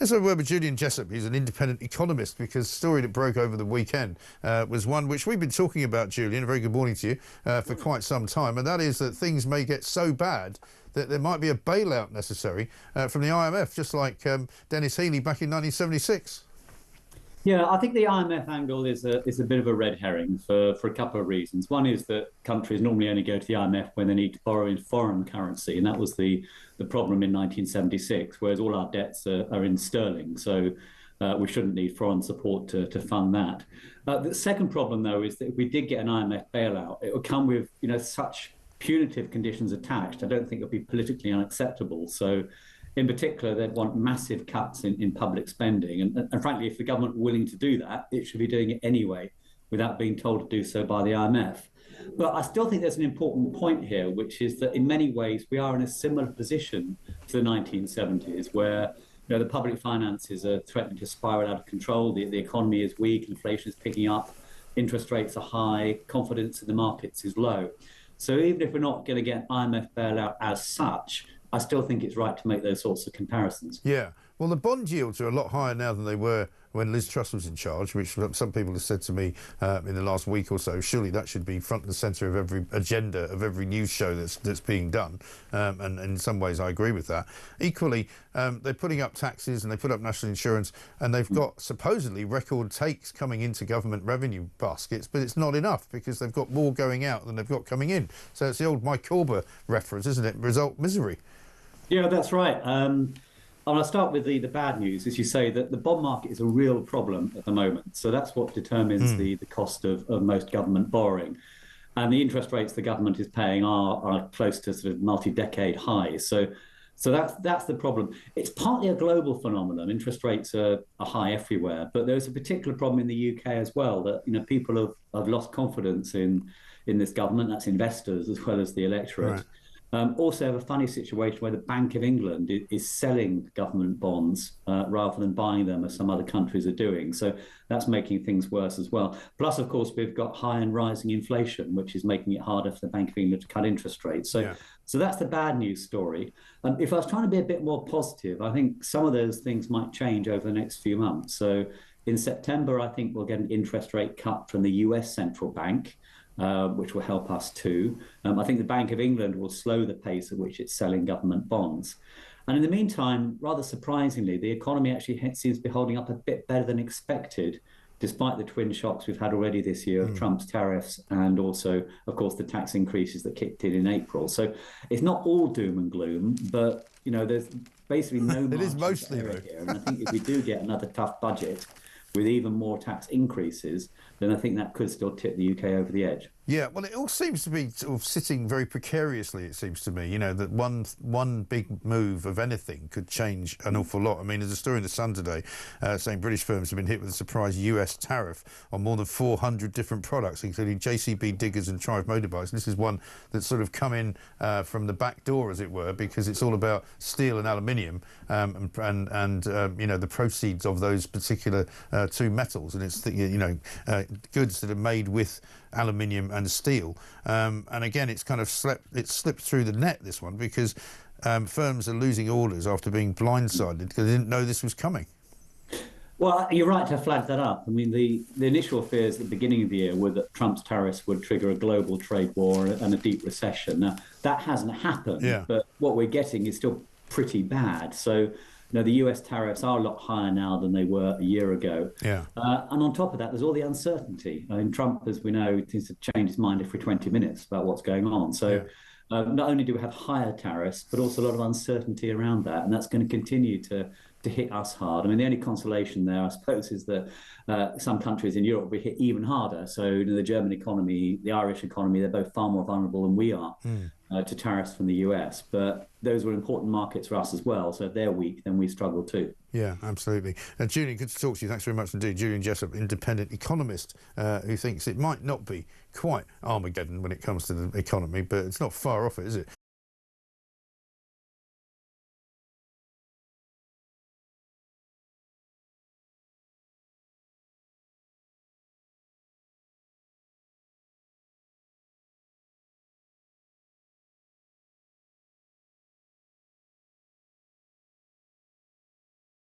Let's have a word with Julian Jessop. He's an independent economist, because the story that broke over the weekend was one which we've been talking about, Julian, a very good morning to you, for quite some time, and that is that things may get so bad that there might be a bailout necessary from the IMF, just like Dennis Healey back in 1976. Yeah, I think the IMF angle is a bit of a red herring for a couple of reasons. One is that countries normally only go to the IMF when they need to borrow in foreign currency, and that was the problem in 1976, whereas all our debts are in sterling, so we shouldn't need foreign support to fund that. The second problem, though, is that if we did get an IMF bailout, it would come with such punitive conditions attached. I don't think it would be politically unacceptable. So in particular, they'd want massive cuts in public spending. And frankly, if the government were willing to do that, it should be doing it anyway without being told to do so by the IMF. But I still think there's an important point here, which is that in many ways, we are in a similar position to the 1970s, where the public finances are threatening to spiral out of control. The economy is weak, inflation is picking up, interest rates are high, confidence in the markets is low. So even if we're not going to get an IMF bailout as such, I still think it's right to make those sorts of comparisons. Yeah, well, the bond yields are a lot higher now than they were when Liz Truss was in charge, which some people have said to me in the last week or so. Surely that should be front and centre of every agenda of every news show that's being done. And in some ways, I agree with that. Equally, they're putting up taxes and they put up national insurance, and they've got supposedly record takes coming into government revenue baskets, but it's not enough because they've got more going out than they've got coming in. So it's the old Mike Corber reference, isn't it? Result misery. Yeah, that's right. I'll start with the bad news. As you say, that the bond market is a real problem at the moment. So that's what determines the cost of most government borrowing. And the interest rates the government is paying are close to sort of multi-decade highs. So that's the problem. It's partly a global phenomenon. Interest rates are high everywhere, but there's a particular problem in the UK as well, that people have lost confidence in this government. That's investors as well as the electorate. Right. Also have a funny situation where the Bank of England is selling government bonds rather than buying them, as some other countries are doing. So that's making things worse as well. Plus, of course, we've got high and rising inflation, which is making it harder for the Bank of England to cut interest rates. So that's the bad news story. If I was trying to be a bit more positive, I think some of those things might change over the next few months. So in September, I think we'll get an interest rate cut from the US central bank, which will help us too. I think the Bank of England will slow the pace at which it's selling government bonds. And in the meantime, rather surprisingly, the economy actually seems to be holding up a bit better than expected, despite the twin shocks we've had already this year of Trump's tariffs and also, of course, the tax increases that kicked in April. So it's not all doom and gloom, but there's basically no it is mostly here. And I think if we do get another tough budget with even more tax increases, then I think that could still tip the UK over the edge. Yeah, well, it all seems to be sort of sitting very precariously, it seems to me, that one big move of anything could change an awful lot. I mean, there's a story in The Sun today saying British firms have been hit with a surprise US tariff on more than 400 different products, including JCB diggers and Triumph motorbikes. And this is one that's sort of come in from the back door, as it were, because it's all about steel and aluminium and the proceeds of those particular two metals. And it's, goods that are made with aluminium and steel, and again it's kind of slipped through the net, this one, because firms are losing orders after being blindsided because they didn't know this was coming. Well, you're right to flag that up. I mean, the initial fears at the beginning of the year were that Trump's tariffs would trigger a global trade war and a deep recession. Now, that hasn't happened, but what we're getting is still pretty bad. So the US tariffs are a lot higher now than they were a year ago. And on top of that, there's all the uncertainty. I mean, Trump, as we know, tends to change his mind every 20 minutes about what's going on. So not only do we have higher tariffs, but also a lot of uncertainty around that. And that's going to continue to hit us hard. I mean, the only consolation there, I suppose, is that some countries in Europe will be hit even harder. So the German economy, the Irish economy, they're both far more vulnerable than we are to tariffs from the US. But those were important markets for us as well. So if they're weak, then we struggle too. Yeah, absolutely. Julian, good to talk to you. Thanks very much indeed. Julian Jessop, independent economist, who thinks it might not be quite Armageddon when it comes to the economy, but it's not far off it, is it?